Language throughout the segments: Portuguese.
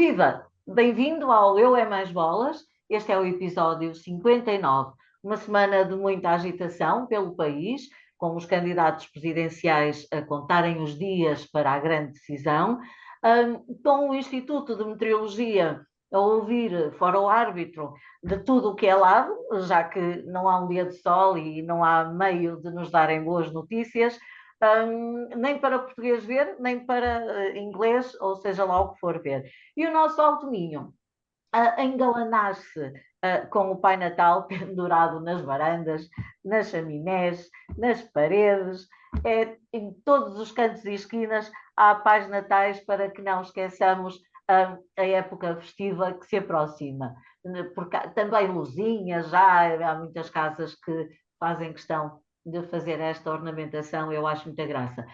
Viva! Bem-vindo ao Eu é Mais Bolas. Este é o episódio 59. Uma semana de muita agitação pelo país, com os candidatos presidenciais a contarem os dias para a grande decisão, com o Instituto de Meteorologia a ouvir fora o árbitro de tudo o que é lado, já que não há um dia de sol e não há meio de nos darem boas notícias, nem para português ver, nem para inglês, ou seja lá o que for ver. E o nosso Alto Minho a engalanar-se com o Pai Natal pendurado nas varandas, nas chaminés, nas paredes, em todos os cantos e esquinas há pais natais para que não esqueçamos a época festiva que se aproxima. Porque também luzinhas, já há muitas casas que fazem questão de fazer esta ornamentação, eu acho muita graça.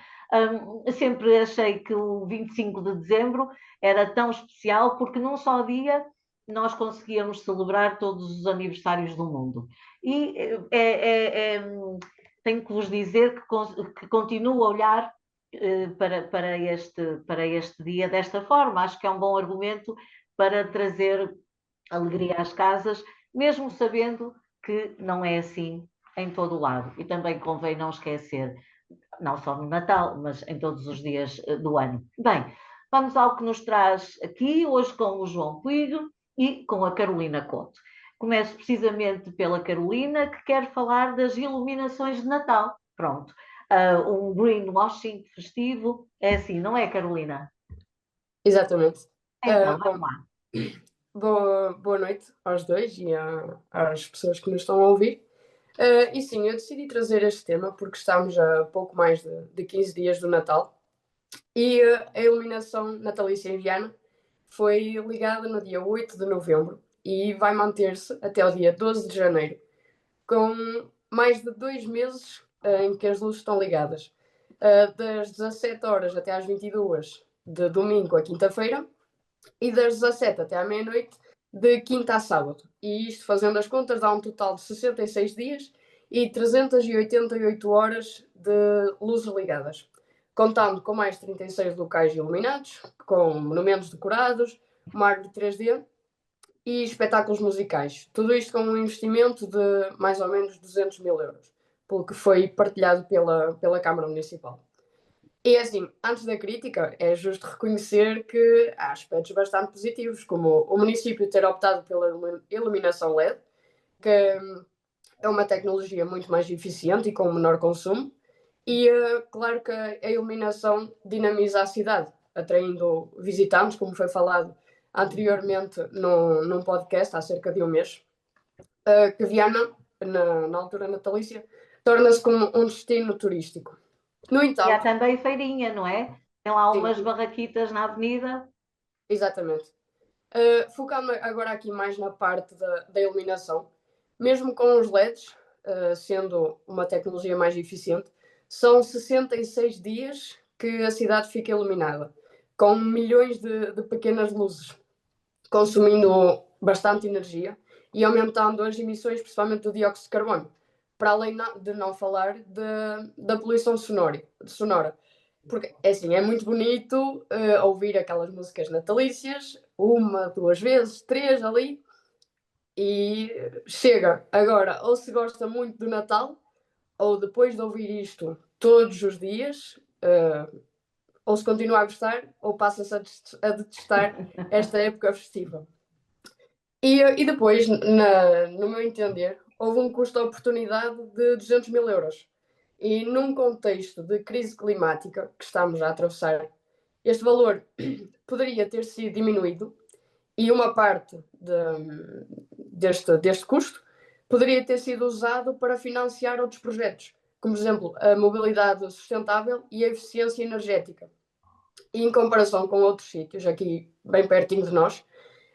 Sempre achei que o 25 de dezembro era tão especial porque num só dia nós conseguíamos celebrar todos os aniversários do mundo. E tenho que vos dizer que continuo a olhar para este dia desta forma. Acho que é um bom argumento para trazer alegria às casas, mesmo sabendo que não é assim em todo o lado. E também convém não esquecer, não só no Natal, mas em todos os dias do ano. Bem, vamos ao que nos traz aqui, hoje com o João Puig e com a Carolina Couto. Começo precisamente pela Carolina, que quer falar das iluminações de Natal. Pronto, um greenwashing festivo, é assim, não é, Carolina? Exatamente. Então, vamos Bom, lá. boa noite aos dois e às pessoas que nos estão a ouvir. E sim, eu decidi trazer este tema porque estamos a pouco mais de 15 dias do Natal e a iluminação natalícia em Viana foi ligada no dia 8 de novembro e vai manter-se até o dia 12 de janeiro, com mais de 2 meses em que as luzes estão ligadas, das 17 horas até às 22 de domingo a quinta-feira e das 17 até à meia-noite, de quinta a sábado. E isto, fazendo as contas, dá um total de 66 dias e 388 horas de luzes ligadas. Contando com mais 36 locais iluminados, com monumentos decorados, uma árvore 3D e espetáculos musicais. Tudo isto com um investimento de mais ou menos 200 mil euros, pelo que foi partilhado pela Câmara Municipal. E assim, antes da crítica, é justo reconhecer que há aspectos bastante positivos, como o município ter optado pela iluminação LED, que é uma tecnologia muito mais eficiente e com menor consumo, e claro que a iluminação dinamiza a cidade, atraindo visitantes, como foi falado anteriormente num podcast há cerca de um mês, que Viana, na altura natalícia, torna-se como um destino turístico. No E há entanto, também feirinha, não é? Tem lá sim, umas barraquitas na avenida. exatamente. Focando agora aqui mais na parte da iluminação, mesmo com os LEDs, sendo uma tecnologia mais eficiente, são 66 dias que a cidade fica iluminada, com milhões de pequenas luzes, consumindo bastante energia e aumentando as emissões, principalmente do dióxido de carbono, para além de não falar da poluição sonora. Porque, é assim, é muito bonito ouvir aquelas músicas natalícias, uma, duas vezes, três ali, e chega. Agora, ou se gosta muito do Natal, ou depois de ouvir isto todos os dias, ou se continua a gostar, ou passa-se a detestar esta época festiva. E depois, no meu entender, houve um custo de oportunidade de 200 mil euros. E num contexto de crise climática que estamos a atravessar, este valor poderia ter sido diminuído e uma parte deste custo poderia ter sido usado para financiar outros projetos, como, por exemplo, a mobilidade sustentável e a eficiência energética. E em comparação com outros sítios, aqui bem pertinho de nós,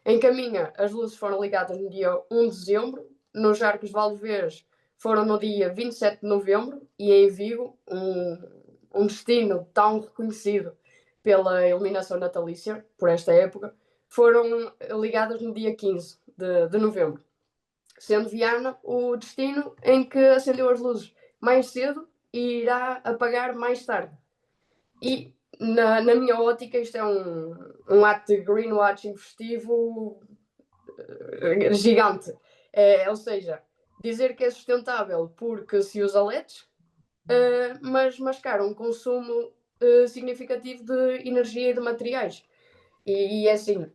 em Caminha, as luzes foram ligadas no dia 1 de dezembro, nos Arcos Valdevez foram no dia 27 de novembro e em Vigo, um destino tão reconhecido pela iluminação natalícia, por esta época, foram ligadas no dia 15 de novembro, sendo Viana o destino em que acendeu as luzes mais cedo e irá apagar mais tarde. E na minha ótica, isto é um ato de greenwashing festivo gigante. Ou seja, dizer que é sustentável porque se usa LEDs, mas mascara um consumo significativo de energia e de materiais. E é assim,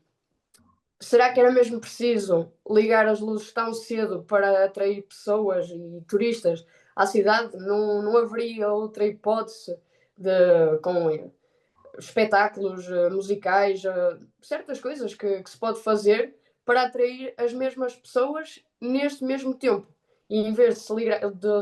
será que era mesmo preciso ligar as luzes tão cedo para atrair pessoas e turistas à cidade? Não haveria outra hipótese com espetáculos musicais, certas coisas que se pode fazer para atrair as mesmas pessoas neste mesmo tempo. E em vez de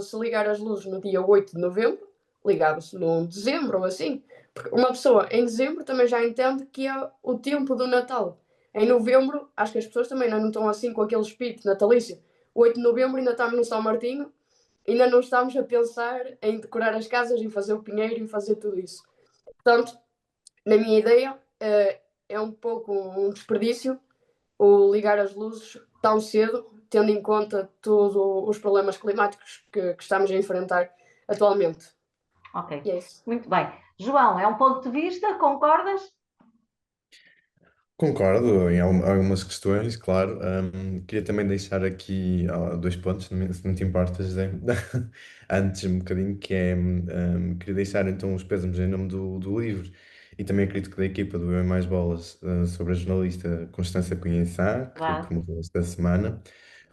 se ligar as luzes no dia 8 de novembro, ligava-se no dezembro ou assim. Porque uma pessoa em dezembro também já entende que é o tempo do Natal. Em novembro, acho que as pessoas também não estão assim com aquele espírito natalício. 8 de novembro ainda estamos no São Martinho, ainda não estamos a pensar em decorar as casas, em fazer o pinheiro, em fazer tudo isso. Portanto, na minha ideia, é um pouco um desperdício o ligar as luzes tão cedo, tendo em conta todos os problemas climáticos que estamos a enfrentar atualmente. Ok, E é isso. muito bem. João, é um ponto de vista, concordas? Concordo em algumas questões, claro. Queria também deixar aqui dois pontos, se não te importas, José. Antes, um bocadinho, que é, queria deixar então os pésames em nome do livro e também a crítica da equipa do Eu é Mais Bolas, sobre a jornalista Constância Cunha Sá, que Claro, morreu esta semana.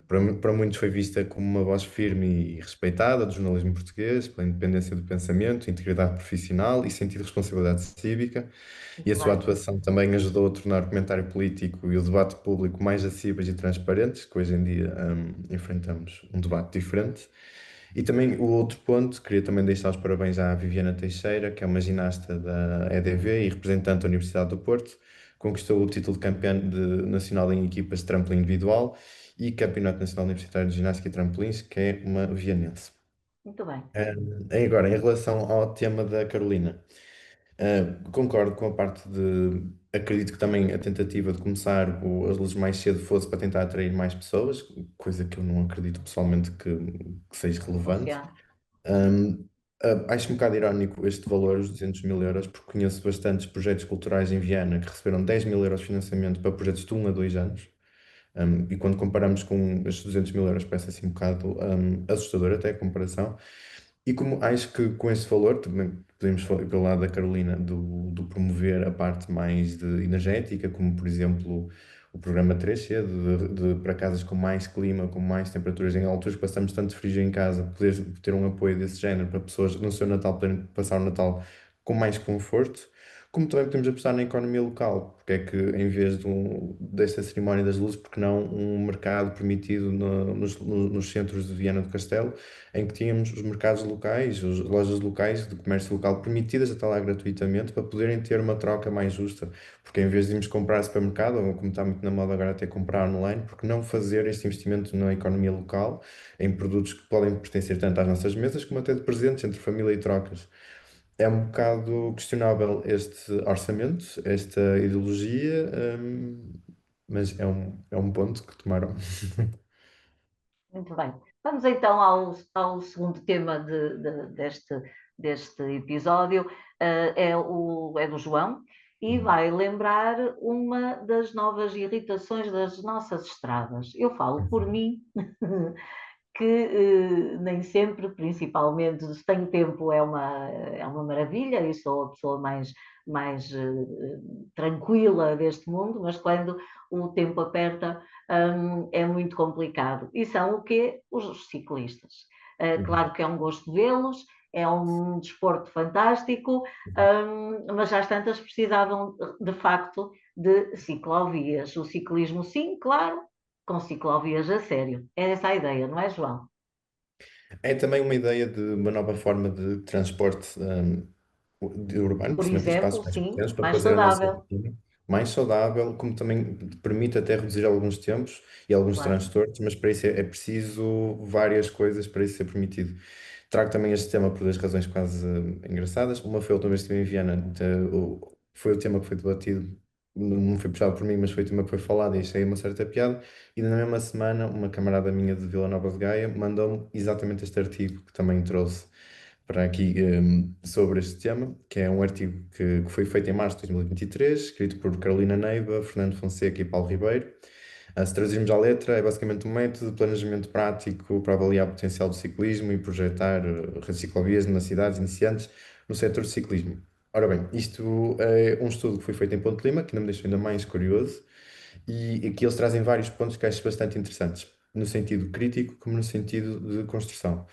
Para muitos foi vista como uma voz firme e respeitada do jornalismo português, pela independência do pensamento, integridade profissional e sentido de responsabilidade cívica. E a muito sua bem. atuação também ajudou a tornar o comentário político e o debate público mais acessíveis e transparentes, que hoje em dia enfrentamos um debate diferente. E também o outro ponto, queria também deixar os parabéns à Viviana Teixeira, que é uma ginasta da EDV e representante da Universidade do Porto, conquistou o título de campeã nacional em equipas de trampolim individual e Campeonato Nacional Universitário de Ginástica e Trampolins, que é uma vianense. Muito bem. Agora, em relação ao tema da Carolina. Concordo com a parte de. Acredito que também a tentativa de começar as luzes mais cedo fosse para tentar atrair mais pessoas, coisa que eu não acredito pessoalmente que seja relevante. Funciona. Um, Acho um bocado irónico este valor, os 200 mil euros, porque conheço bastantes projetos culturais em Viana que receberam 10 mil euros de financiamento para projetos de 1 a 2 anos. E quando comparamos com estes 200 mil euros, parece assim um bocado assustador até a comparação. E como acho que com esse valor, também podemos falar pelo lado da Carolina, do promover a parte mais energética, como por exemplo o programa 3C, para casas com mais clima, com mais temperaturas, em alturas que passamos tanto frio em casa, poder ter um apoio desse género para pessoas no seu Natal poderem passar o Natal com mais conforto. Como também podemos apostar na economia local, porque é que em vez desta cerimónia das luzes, porque não um mercado permitido nos centros de Viana do Castelo, em que tínhamos os mercados locais, as lojas locais de comércio local permitidas até lá gratuitamente para poderem ter uma troca mais justa. Porque em vez de irmos comprar supermercado, ou como está muito na moda agora até comprar online, porque não fazer este investimento na economia local, em produtos que podem pertencer tanto às nossas mesas como até de presentes entre família e trocas. É um bocado questionável este orçamento, esta ideologia, mas é um ponto que tomaram. Muito bem. Vamos então ao segundo tema deste episódio. É do João e vai lembrar uma das novas irritações das nossas estradas. Eu falo por mim, que nem sempre, principalmente se tenho tempo, é uma maravilha e sou a pessoa mais tranquila deste mundo, mas quando o tempo aperta, é muito complicado. E são o quê? Os ciclistas. Claro que é um gosto vê-los, é um desporto fantástico, mas às tantas precisavam de facto de ciclovias. O ciclismo, sim, claro, com ciclovias a sério. É essa a ideia, não é, João? É também uma ideia de uma nova forma de transporte urbano, Por principalmente em espaços exemplo, mais sim, pequenos, para mais fazer a nossa saudável, rotina mais saudável, como também permite até reduzir alguns tempos e alguns claro. transtornos, mas para isso é preciso várias coisas para isso ser permitido. Trago também este tema por duas razões quase engraçadas. Uma foi a última vez que estive em Viena, foi o tema que foi debatido, não foi puxado por mim, mas foi o tema que foi falado e achei uma certa piada. E na mesma semana, uma camarada minha de Vila Nova de Gaia mandou-me exatamente este artigo que também trouxe para aqui sobre este tema, que é um artigo que foi feito em março de 2023, escrito por Carolina Neiva, Fernando Fonseca e Paulo Ribeiro. Se traduzirmos à letra, é basicamente um método de planejamento prático para avaliar o potencial do ciclismo e projetar redes de ciclovias nas cidades iniciantes no setor de ciclismo. Ora bem, isto é um estudo que foi feito em Ponte Lima, que ainda me deixou ainda mais curioso, e aqui eles trazem vários pontos que acho bastante interessantes, no sentido crítico como no sentido de construção.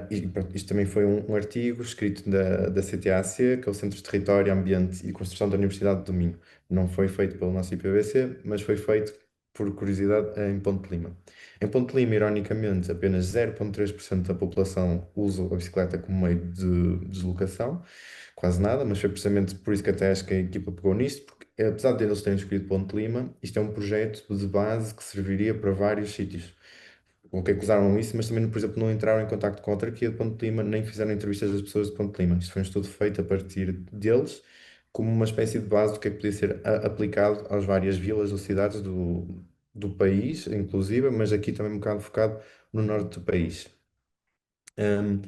E pronto, isto também foi um artigo escrito da CTAC, que é o Centro de Território, Ambiente e Construção da Universidade do Minho. Não foi feito pelo nosso IPVC, mas foi feito, por curiosidade, em Ponte Lima. Em Ponte Lima, ironicamente, apenas 0,3% da população usa a bicicleta como meio de deslocação, quase nada, mas foi precisamente por isso que até acho que a equipa pegou nisto, porque apesar de eles terem escolhido Ponte Lima, isto é um projeto de base que serviria para vários sítios. O que é que usaram isso, mas também, por exemplo, não entraram em contacto com a autarquia de Ponte Lima, nem fizeram entrevistas das pessoas de Ponte Lima. Isto foi um estudo feito a partir deles, como uma espécie de base do que é que podia ser aplicado às várias vilas ou cidades do país, inclusive, mas aqui também um bocado focado no norte do país. Um,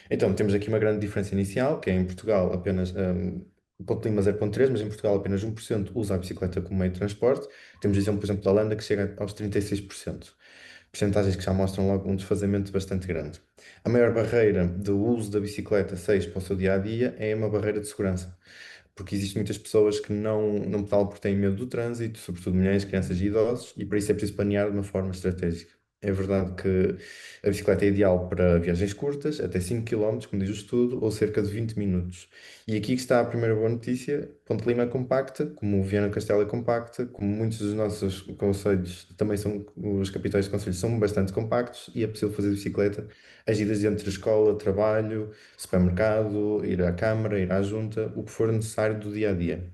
então, temos aqui uma grande diferença inicial, que é em Portugal apenas Ponte Lima 0,3, mas em Portugal apenas 1% usa a bicicleta como meio de transporte. Temos o exemplo, por exemplo, da Holanda, que chega aos 36%. Percentagens que já mostram logo um desfazamento bastante grande. A maior barreira do uso da bicicleta 6 para o seu dia a dia é uma barreira de segurança, porque existem muitas pessoas que não pedalam porque têm medo do trânsito, sobretudo mulheres, crianças e idosos, e para isso é preciso planear de uma forma estratégica. É verdade que a bicicleta é ideal para viagens curtas, até 5 km, como diz o estudo, ou cerca de 20 minutos. E aqui que está a primeira boa notícia: Ponte Lima é compacta, como Viana do Castelo é compacta, como muitos dos nossos concelhos também são, os capitais de concelhos são bastante compactos e é possível fazer bicicleta as idas entre escola, trabalho, supermercado, ir à Câmara, ir à Junta, o que for necessário do dia a dia.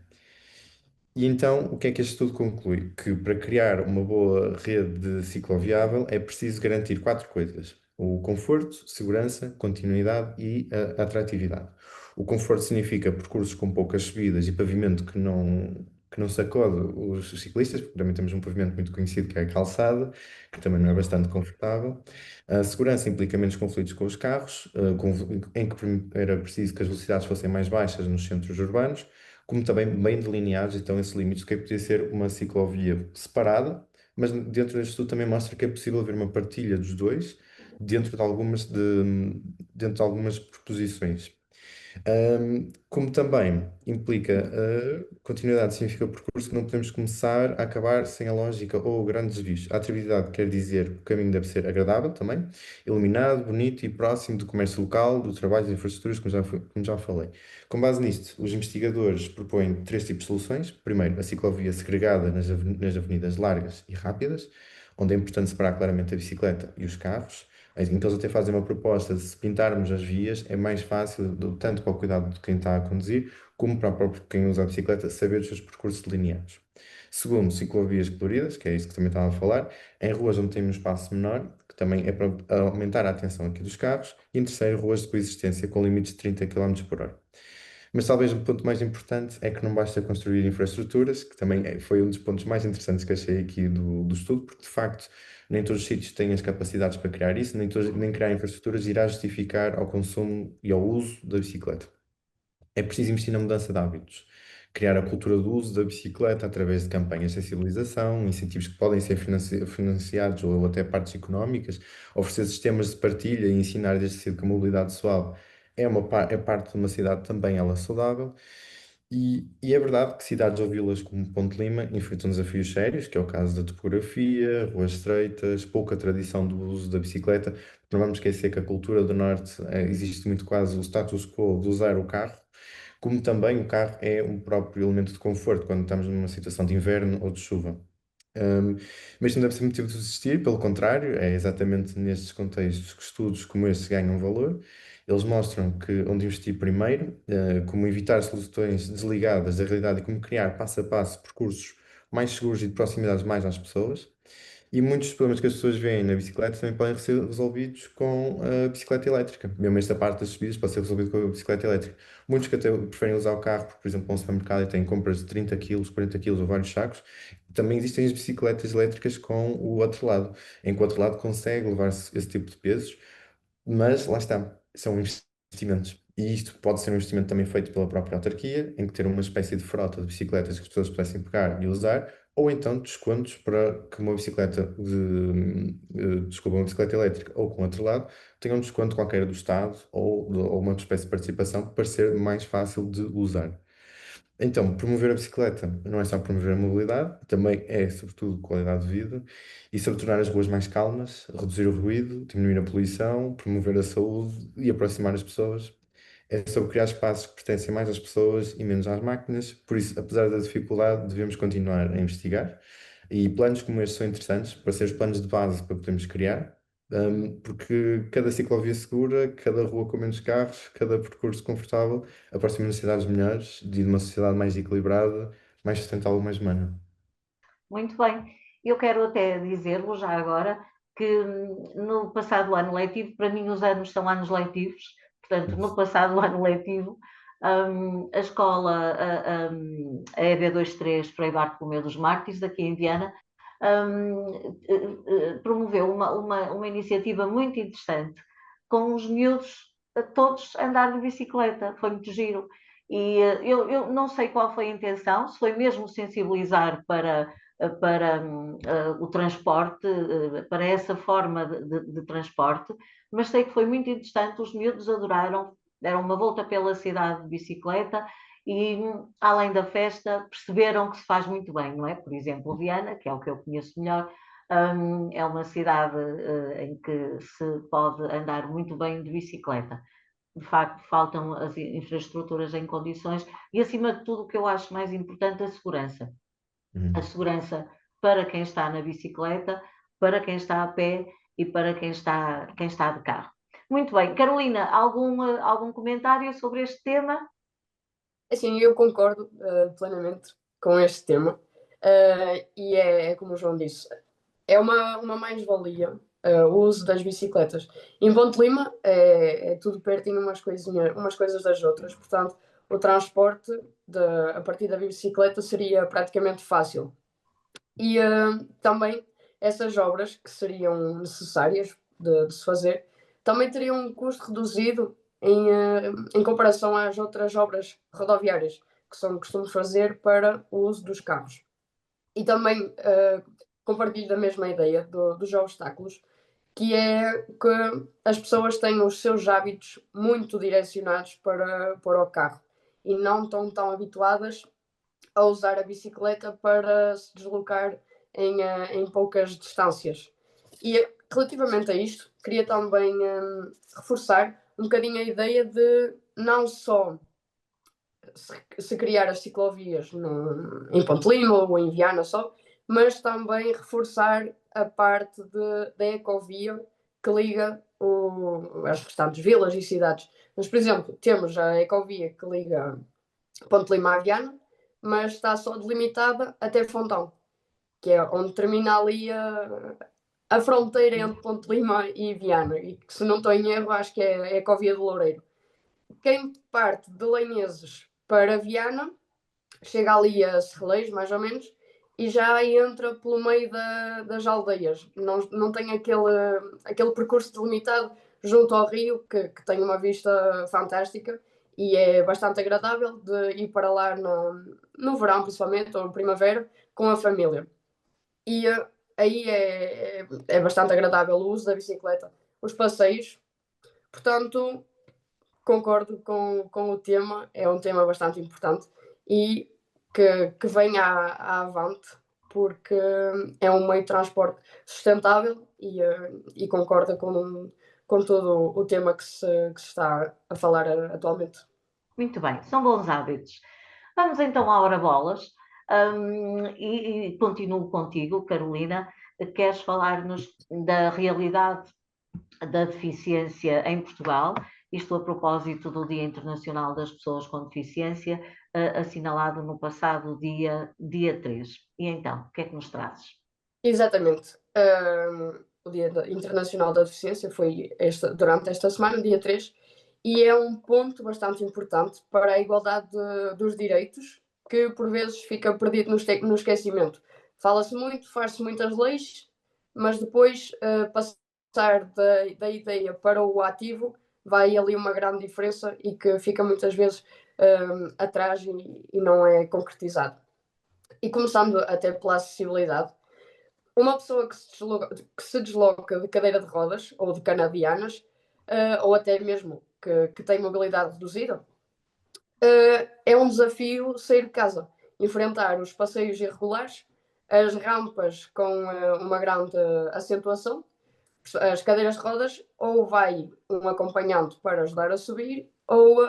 E então, o que é que este estudo conclui? Que para criar uma boa rede de cicloviável é preciso garantir quatro coisas: o conforto, segurança, continuidade e a atratividade. O conforto significa percursos com poucas subidas e pavimento que não sacode os ciclistas, porque também temos um pavimento muito conhecido que é a calçada, que também não é bastante confortável. A segurança implica menos conflitos com os carros, em que era preciso que as velocidades fossem mais baixas nos centros urbanos, como também bem delineados então esses limites, que é que podia ser uma ciclovia separada, mas dentro deste estudo também mostra que é possível haver uma partilha dos dois dentro de algumas proposições. Como também implica continuidade, significa o percurso que não podemos começar a acabar sem a lógica ou grandes desvios. A atividade quer dizer que o caminho deve ser agradável também, iluminado, bonito e próximo do comércio local, do trabalho, das infraestruturas, como já falei. Com base nisto, os investigadores propõem três tipos de soluções. Primeiro, a ciclovia segregada nas avenidas largas e rápidas, onde é importante separar claramente a bicicleta e os carros. Então eles até fazem uma proposta de se pintarmos as vias, é mais fácil, tanto para o cuidado de quem está a conduzir, como para o próprio quem usa a bicicleta, saber os seus percursos delineados. Segundo, ciclovias coloridas, que é isso que também estava a falar, em ruas onde tem um espaço menor, que também é para aumentar a atenção aqui dos carros. E em terceiro, ruas de coexistência com limites de 30 km por hora. Mas talvez o ponto mais importante é que não basta construir infraestruturas, que também foi um dos pontos mais interessantes que achei aqui do estudo, porque de facto nem todos os sítios têm as capacidades para criar isso, nem criar infraestruturas irá justificar ao consumo e ao uso da bicicleta. É preciso investir na mudança de hábitos, criar a cultura do uso da bicicleta através de campanhas de sensibilização, incentivos que podem ser financiados ou até partes económicas, oferecer sistemas de partilha e ensinar desde cedo que a mobilidade suave é parte de uma cidade também ela saudável. E é verdade que cidades ou vilas como Ponte Lima enfrentam desafios sérios, que é o caso da topografia, ruas estreitas, pouca tradição do uso da bicicleta. Não vamos esquecer que a cultura do Norte existe muito quase o status quo de usar o carro, como também o carro é um próprio elemento de conforto quando estamos numa situação de inverno ou de chuva. Um, mas não deve ser motivo de desistir, pelo contrário, é exatamente nestes contextos que estudos como este ganham valor. Eles mostram que onde investir primeiro, como evitar soluções desligadas da realidade e como criar passo a passo percursos mais seguros e de proximidade mais às pessoas. E muitos dos problemas que as pessoas veem na bicicleta também podem ser resolvidos com a bicicleta elétrica. Mesmo esta parte das subidas pode ser resolvido com a bicicleta elétrica. Muitos que até preferem usar o carro, porque, por exemplo, vão ao supermercado e têm compras de 30 quilos, 40 quilos ou vários sacos. Também existem as bicicletas elétricas com o outro lado, em que o outro lado consegue levar esse tipo de pesos, mas lá está, são investimentos. E isto pode ser um investimento também feito pela própria autarquia, em que ter uma espécie de frota de bicicletas que as pessoas pudessem pegar e usar, ou então descontos para que uma bicicleta desculpa, uma bicicleta elétrica ou com outro lado tenha um desconto qualquer do Estado ou uma espécie de participação para ser mais fácil de usar. Então, promover a bicicleta não é só promover a mobilidade, também é, sobretudo, qualidade de vida e sobre tornar as ruas mais calmas, reduzir o ruído, diminuir a poluição, promover a saúde e aproximar as pessoas. É sobre criar espaços que pertencem mais às pessoas e menos às máquinas. Por isso, apesar da dificuldade, devemos continuar a investigar. E planos como estes são interessantes para ser os planos de base para podermos criar, porque cada ciclovia segura, cada rua com menos carros, cada percurso confortável aproxima-nos de cidades melhores, de uma sociedade mais equilibrada, mais sustentável, mais humana. Muito bem. Eu quero até dizer-vos já agora que no passado ano letivo, para mim os anos são anos letivos, portanto, no passado ano letivo, a escola, a EB23 Frei Bartolomeu dos Mártires, aqui em Viana, promoveu uma iniciativa muito interessante com os miúdos todos a andar de bicicleta, foi muito giro. E eu não sei qual foi a intenção, se foi mesmo sensibilizar para o transporte, para essa forma de transporte, mas sei que foi muito interessante, os miúdos adoraram, deram uma volta pela cidade de bicicleta e, além da festa, perceberam que se faz muito bem, não é? Por exemplo, Viana, que é o que eu conheço melhor, é uma cidade em que se pode andar muito bem de bicicleta. De facto, faltam as infraestruturas em condições e, acima de tudo, o que eu acho mais importante, a segurança. A segurança para quem está na bicicleta, para quem está a pé e para quem está de carro. Muito bem. Carolina, algum comentário sobre este tema? Assim, eu concordo plenamente com este tema e é como o João disse, é uma mais-valia o uso das bicicletas. Em Ponte Lima é tudo pertinho umas coisas das outras, portanto o transporte a partir da bicicleta seria praticamente fácil. E também essas obras que seriam necessárias de se fazer também teriam um custo reduzido em comparação às outras obras rodoviárias que são costumes fazer para o uso dos carros. E também compartilho da mesma ideia dos obstáculos, que é que as pessoas têm os seus hábitos muito direcionados para o carro e não estão tão habituadas a usar a bicicleta para se deslocar em poucas distâncias. E relativamente a isto, queria também reforçar um bocadinho a ideia de não só se criar as ciclovias em Ponte Lima ou em Viana só, mas também reforçar a parte da ecovia que liga as restantes vilas e cidades. Mas, por exemplo, temos a ecovia que liga Ponte Lima a Viana, mas está só delimitada até Fontão, que é onde termina ali a fronteira entre Ponte Lima e Viana, e que, se não estou em erro, acho que é a Ecovia do Loureiro. Quem parte de Lanheses para Viana chega ali a Serreleiros, mais ou menos, e já entra pelo meio das aldeias. Não tem aquele percurso delimitado junto ao rio, que tem uma vista fantástica e é bastante agradável de ir para lá no verão, principalmente, ou primavera, com a família. E aí é bastante agradável o uso da bicicleta, os passeios. Portanto, concordo com o tema, é um tema bastante importante e que venha à avante, porque é um meio de transporte sustentável e concorda com todo o tema que se está a falar atualmente. Muito bem, são bons hábitos. Vamos então à hora bolas e continuo contigo, Carolina. Queres falar-nos da realidade da deficiência em Portugal, isto a propósito do Dia Internacional das Pessoas com Deficiência, assinalado no passado dia 3. E então, o que é que nos trazes? Exatamente. O Dia Internacional da Deficiência foi durante esta semana, dia 3, e é um ponto bastante importante para a igualdade dos direitos, que por vezes fica perdido no esquecimento. Fala-se muito, faz-se muitas leis, mas depois passar da ideia para o ativo vai ali uma grande diferença e que fica muitas vezes atrás e não é concretizado. E começando até pela acessibilidade, uma pessoa que se desloca de cadeira de rodas ou de canadianas, ou até mesmo que tem mobilidade reduzida, é um desafio sair de casa, enfrentar os passeios irregulares, as rampas com uma grande acentuação, as cadeiras de rodas, ou vai um acompanhante para ajudar a subir, ou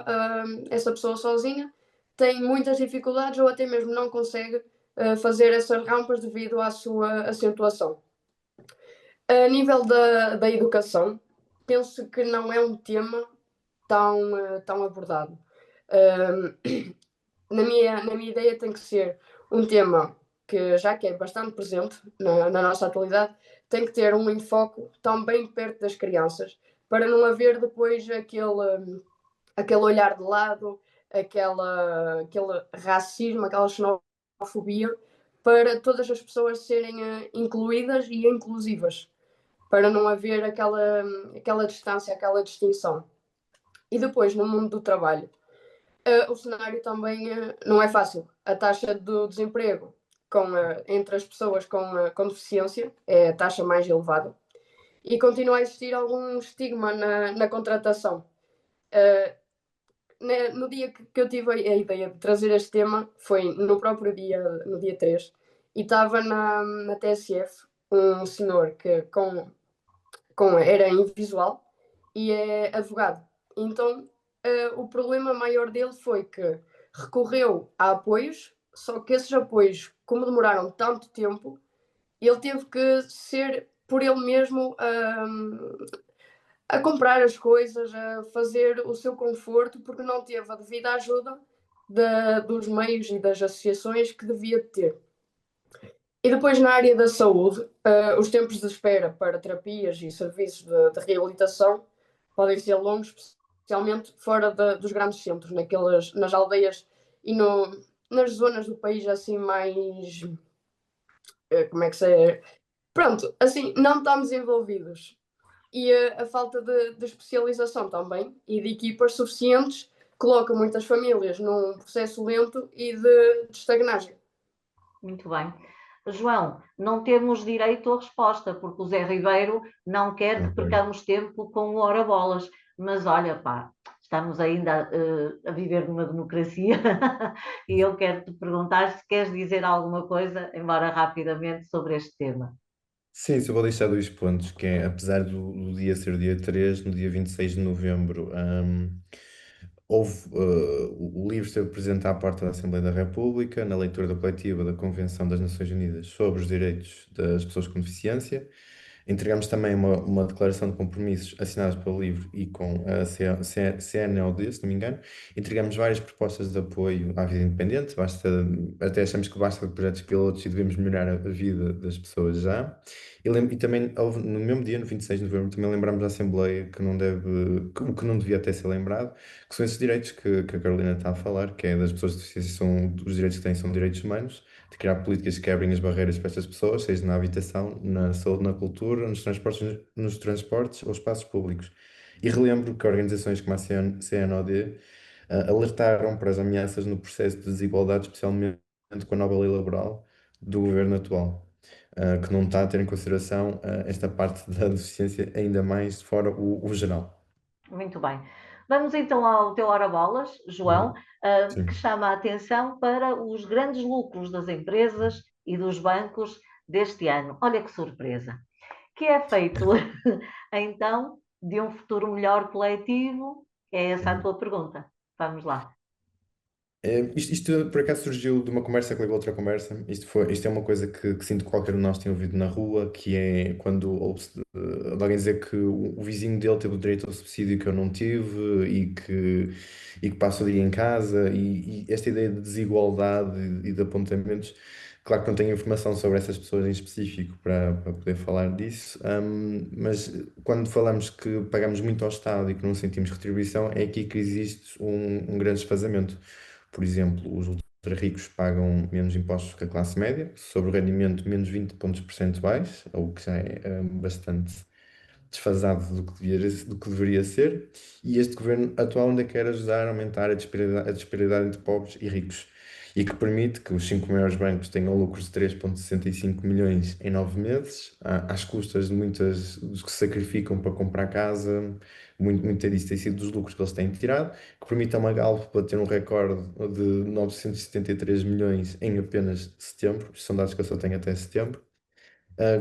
essa pessoa sozinha tem muitas dificuldades ou até mesmo não consegue fazer essas rampas devido à sua acentuação. A nível da educação, penso que não é um tema tão abordado. Na minha ideia tem que ser um tema que, já que é bastante presente na nossa atualidade, tem que ter um enfoque também perto das crianças, para não haver depois aquele olhar de lado, aquele racismo, aquela xenofobia, para todas as pessoas serem incluídas e inclusivas, para não haver aquela distância, aquela distinção. E depois, no mundo do trabalho, o cenário também não é fácil. A taxa do desemprego entre as pessoas com deficiência é a taxa mais elevada e continua a existir algum estigma na contratação. No dia que eu tive a ideia de trazer este tema, foi no próprio dia, no dia 3, e estava na TSF um senhor que era invisual e é advogado. Então, o problema maior dele foi que recorreu a apoios, só que esses apoios, como demoraram tanto tempo, ele teve que ser por ele mesmo a comprar as coisas, a fazer o seu conforto, porque não teve a devida ajuda dos meios e das associações que devia ter. E depois, na área da saúde, os tempos de espera para terapias e serviços de reabilitação podem ser longos, especialmente fora dos grandes centros, nas aldeias e nas zonas do país assim mais. Como é que se é? Pronto, assim, não tão desenvolvidos. E a falta de especialização também e de equipas suficientes coloca muitas famílias num processo lento e de estagnagem. Muito bem. João, não temos direito à resposta, porque o Zé Ribeiro não quer que Ok. percamos tempo com o Ora Bolas. Mas olha, pá, estamos ainda a viver numa democracia e eu quero te perguntar se queres dizer alguma coisa, embora rapidamente, sobre este tema. Sim, só vou deixar dois pontos, que é, apesar do dia ser dia 3, no dia 26 de novembro, o livro esteve presente à porta da Assembleia da República, na leitura da coletiva da Convenção das Nações Unidas sobre os Direitos das Pessoas com Deficiência. Entregamos também uma declaração de compromissos assinadas pelo livro e com a CNLD, se não me engano. Entregamos várias propostas de apoio à vida independente, até achamos que basta de projetos pilotos e devemos melhorar a vida das pessoas já. E também, no mesmo dia, no 26 de novembro, também lembramos da Assembleia que não devia até ser lembrado, que são esses direitos que a Carolina está a falar, que é das pessoas de deficiência, os direitos que têm são direitos humanos, de criar políticas que quebrem as barreiras para estas pessoas, seja na habitação, na saúde, na cultura, nos transportes ou espaços públicos. E relembro que organizações como a CNOD alertaram para as ameaças no processo de desigualdade, especialmente com a nova lei laboral do governo atual, que não está a ter em consideração esta parte da deficiência, ainda mais fora o geral. Muito bem. Vamos então ao teu Ora Bolas, João, que Sim. chama a atenção para os grandes lucros das empresas e dos bancos deste ano. Olha que surpresa! Que é feito então de um futuro melhor coletivo? É essa a Uhum. tua pergunta. Vamos lá. Isto, por acaso surgiu de uma conversa que levou a outra conversa. Isto é uma coisa que sinto que qualquer um de nós tem ouvido na rua, que é quando ouve-se de alguém dizer que o vizinho dele teve o direito ao subsídio que eu não tive e que passa o dia em casa, e esta ideia de desigualdade e de apontamentos. Claro que não tenho informação sobre essas pessoas em específico para poder falar disso, mas quando falamos que pagamos muito ao Estado e que não sentimos retribuição, é aqui que existe um grande desfazamento. Por exemplo, os ultra ricos pagam menos impostos que a classe média, sobre o rendimento menos 20 pontos percentuais, o que já é bastante desfasado do que deveria ser, e este governo atual ainda quer ajudar a aumentar a disparidade entre pobres e ricos, e que permite que os 5 maiores bancos tenham lucros de 3,65 milhões em 9 meses, às custas de muitas dos que se sacrificam para comprar casa. Muito disso tem sido dos lucros que eles têm tirado, que permite a Magalp bater um recorde de 973 milhões em apenas setembro. Isto são dados que eu só tenho até setembro.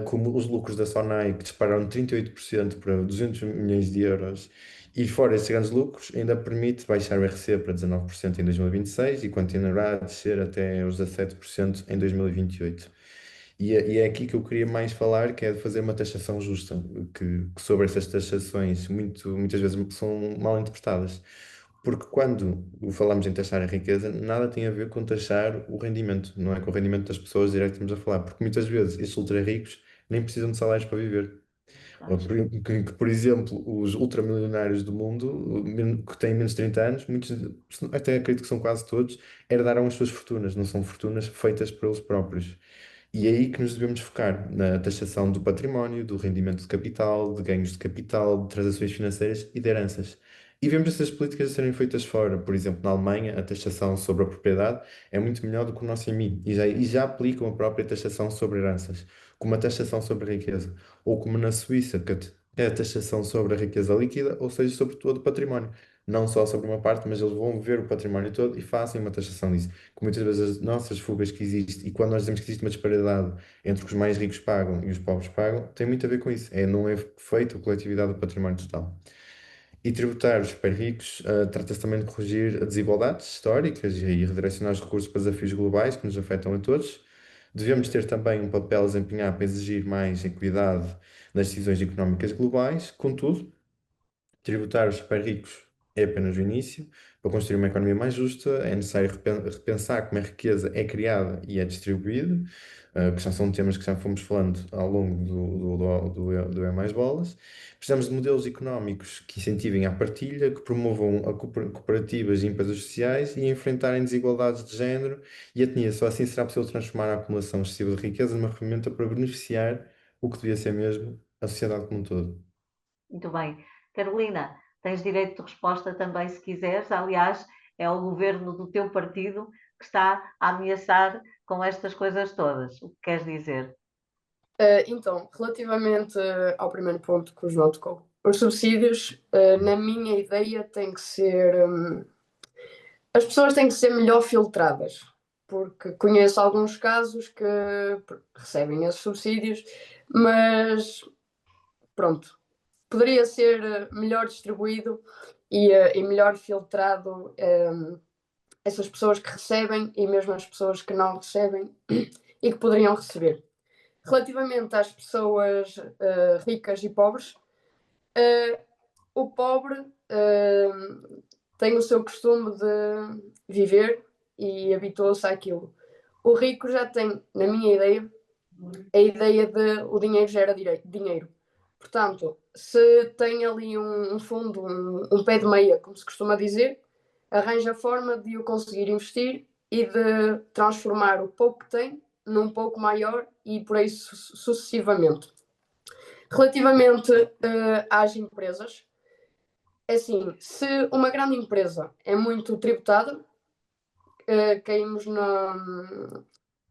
Como os lucros da Sonai, que dispararam 38% para 200 milhões de euros, e fora esses grandes lucros, ainda permite baixar o RC para 19% em 2026 e continuará a descer até os 17% em 2028. E é aqui que eu queria mais falar, que é de fazer uma taxação justa, que sobre essas taxações muitas vezes são mal interpretadas. Porque quando falamos em taxar a riqueza, nada tem a ver com taxar o rendimento, não é com o rendimento das pessoas direto que estamos a falar, porque muitas vezes estes ultra ricos nem precisam de salários para viver. Ou por exemplo, os ultramilionários do mundo, que têm menos de 30 anos, muitos, até acredito que são quase todos, herdaram as suas fortunas, não são fortunas feitas por eles próprios. E é aí que nos devemos focar, na taxação do património, do rendimento de capital, de ganhos de capital, de transações financeiras e de heranças. E vemos essas políticas a serem feitas fora. Por exemplo, na Alemanha, a taxação sobre a propriedade é muito melhor do que o nosso IMI e já aplicam a própria taxação sobre heranças, como a taxação sobre a riqueza. Ou como na Suíça, que é a taxação sobre a riqueza líquida, ou seja, sobre todo o património. Não só sobre uma parte, mas eles vão ver o património todo e fazem uma taxação disso, que muitas vezes as nossas fugas que existem, e quando nós dizemos que existe uma disparidade entre o que os mais ricos pagam e os pobres pagam, tem muito a ver com isso. Não é feito a coletividade do património total. E tributar os super ricos, trata-se também de corrigir desigualdades históricas e redirecionar os recursos para desafios globais que nos afetam a todos. Devemos ter também um papel a desempenhar para exigir mais equidade nas decisões económicas globais. Contudo, tributar os super ricos é apenas o início. Para construir uma economia mais justa, é necessário repensar como a riqueza é criada e é distribuída, que já são temas que já fomos falando ao longo do É Mais Bolas. Precisamos de modelos económicos que incentivem a partilha, que promovam cooperativas e empresas sociais e enfrentarem desigualdades de género e etnia. Só assim será possível transformar a acumulação excessiva de riqueza numa ferramenta para beneficiar o que devia ser mesmo a sociedade como um todo. Muito bem. Carolina, tens direito de resposta também, se quiseres. Aliás, é o governo do teu partido que está a ameaçar com estas coisas todas. O que queres dizer? Então, relativamente ao primeiro ponto que o João tocou, os subsídios, na minha ideia, têm que ser. As pessoas têm que ser melhor filtradas, porque conheço alguns casos que recebem esses subsídios, mas pronto, poderia ser melhor distribuído e melhor filtrado essas pessoas que recebem e mesmo as pessoas que não recebem e que poderiam receber. Relativamente às pessoas ricas e pobres, o pobre tem o seu costume de viver e habituou-se àquilo. O rico já tem, na minha ideia, a ideia de o dinheiro gera dinheiro. Portanto, se tem ali um fundo, um pé de meia, como se costuma dizer, arranja a forma de o conseguir investir e de transformar o pouco que tem num pouco maior e por aí sucessivamente. Relativamente às empresas, é assim, se uma grande empresa é muito tributada, caímos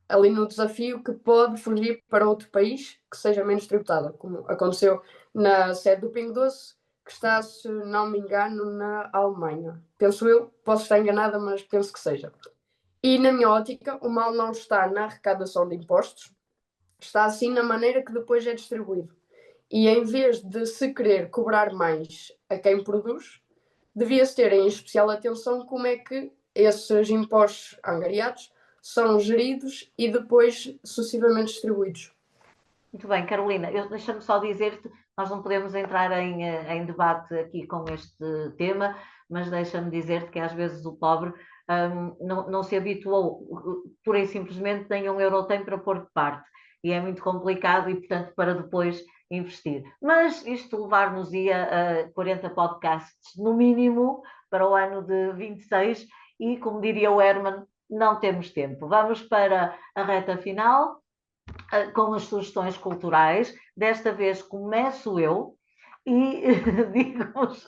ali no desafio que pode fugir para outro país que seja menos tributada, como aconteceu na sede do Pingo Doce, que está, se não me engano, na Alemanha. Penso eu, posso estar enganada, mas penso que seja. E na minha ótica, o mal não está na arrecadação de impostos, está assim na maneira que depois é distribuído. E em vez de se querer cobrar mais a quem produz, devia-se ter em especial atenção como é que esses impostos angariados são geridos e depois sucessivamente distribuídos. Muito bem, Carolina, deixa-me só dizer-te, nós não podemos entrar em debate aqui com este tema, mas deixa-me dizer-te que às vezes o pobre não se habituou, pura e simplesmente nem um euro tem para pôr de parte, e é muito complicado e, portanto, para depois investir. Mas isto levar-nos-ia a 40 podcasts, no mínimo, para o ano de 26, e, como diria o Herman, não temos tempo. Vamos para a reta final com as sugestões culturais. Desta vez começo eu e digo-vos,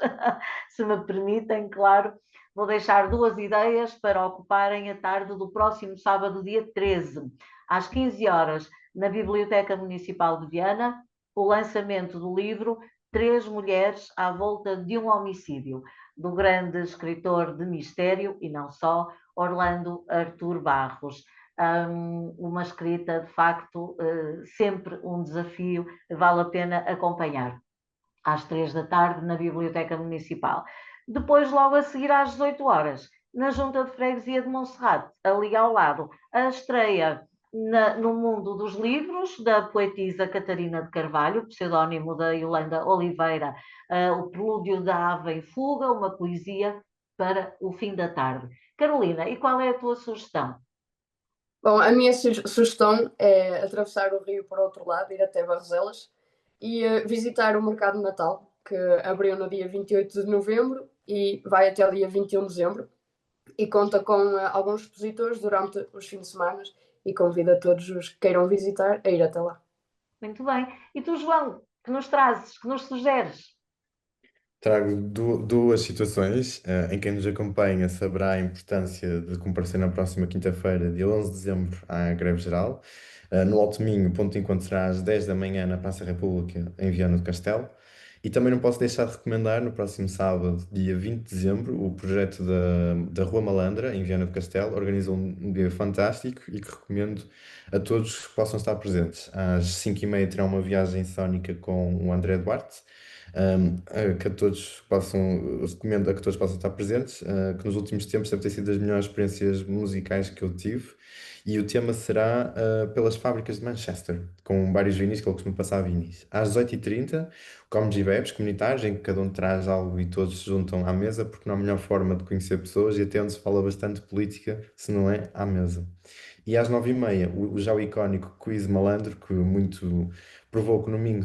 se me permitem, claro, vou deixar 2 ideias para ocuparem a tarde do próximo sábado, dia 13, às 15 horas, na Biblioteca Municipal de Viana, o lançamento do livro Três Mulheres à Volta de um Homicídio, do grande escritor de mistério, e não só, Orlando Artur Barros. Uma escrita, de facto, sempre um desafio, vale a pena acompanhar. Às 3 da tarde, na Biblioteca Municipal. Depois, logo a seguir, às 18 horas, na Junta de Freguesia de Monserrate, ali ao lado, a estreia no mundo dos livros, da poetisa Catarina de Carvalho, pseudónimo da Yolanda Oliveira, o Prelúdio da Ave em Fuga, uma poesia para o fim da tarde. Carolina, e qual é a tua sugestão? Bom, a minha sugestão é atravessar o rio para o outro lado, ir até Barroselas e visitar o Mercado de Natal, que abriu no dia 28 de novembro e vai até o dia 21 de dezembro, e conta com alguns expositores durante os fins de semana e convida todos os que queiram visitar a ir até lá. Muito bem. E tu, João, que nos trazes, que nos sugeres? Trago duas situações. Em quem nos acompanha saberá a importância de comparecer na próxima quinta-feira, dia 11 de dezembro, à greve geral. No Alto Minho, o ponto de encontro será às 10 da manhã na Praça República, em Viana do Castelo. E também não posso deixar de recomendar, no próximo sábado, dia 20 de dezembro, o projeto da Rua Malandra, em Viana do Castelo. Organiza um dia fantástico e que recomendo a todos que possam estar presentes. Às 5h30 terá uma viagem sónica com o André Duarte. Que a todos possam, recomendo a que todos possam estar presentes, que nos últimos tempos deve ter sido das melhores experiências musicais que eu tive. E o tema será pelas fábricas de Manchester, com vários vinis que ele costuma passar vinis. Às 18h30, comes e bebes comunitários, em que cada um traz algo e todos se juntam à mesa, porque não há melhor forma de conhecer pessoas e até onde se fala bastante política, se não é à mesa. E às 9h30, o já icónico Quiz Malandro, que muito provou que no Minho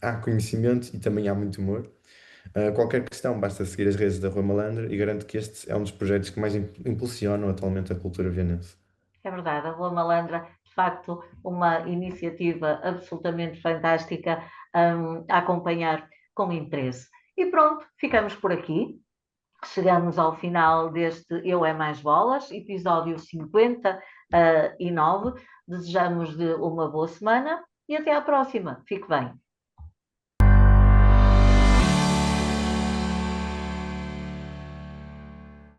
há conhecimento e também há muito humor. Qualquer questão, basta seguir as redes da Rua Malandro e garanto que este é um dos projetos que mais impulsionam atualmente a cultura vienense. É verdade, a Rua Malandra, de facto, uma iniciativa absolutamente fantástica, a acompanhar com interesse. E pronto, ficamos por aqui. Chegamos ao final deste Eu é Mais Bolas, episódio 59. Desejamos-lhe uma boa semana e até à próxima. Fique bem.